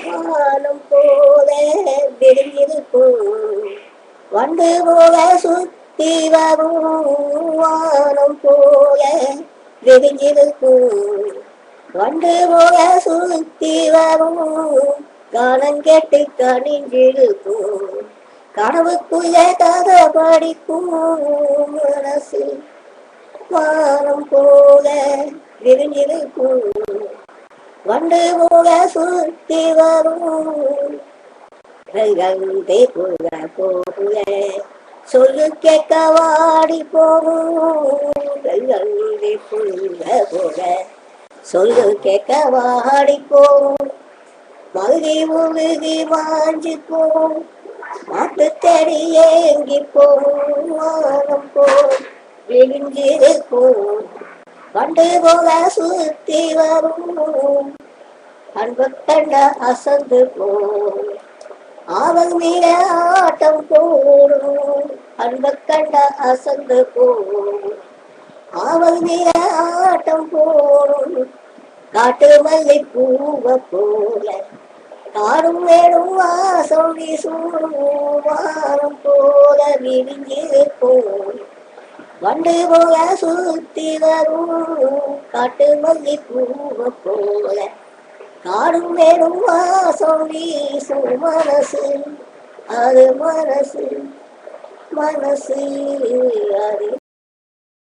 வானம் போல விரிஞ்சிருக்கும் வண்டு போல சுத்தி வரும் வானம் போல விரிஞ்சிருக்கும் வண்டு போல சுத்தி வரும் கானம் கேட்டு கணிஞ்சிருக்கும் கனவுக்குள்ள கதை படிக்கும் மனசு வானம் போல விரிஞ்சிருக்கும் வண்டு போல சுத்தி வரும் கங்கை புல போல சொல்லு கேட்க வாடி போகும் கங்கை புல போல சொல்லு கேட்க வாடி போகும் மல்கி உருகி வாஞ்சி போகும் மாட்டு தேடி ஏங்கி போகும் வானம் போல் விழிஞ்சிருக்கும் வண்டு போல சுத்தி வரும் அன்பு கண்ட அசந்து போகும் அவன் மீற ஆட்டம் போடும் அன்பு கண்ட அசந்து போடும் அவன் மீற ஆட்டம் போடும் காட்டு மல்லி பூவ போல காடும் வேணும் வாசம் வீசும் வானம் போல விரிஞ்சிருக்கும் வண்டு போல சுத்தி வரும் காட்டு மல்லி பூவ போல காடும் வேணும் வாசம் வீசும் மனசு அது மனசு மனசு அது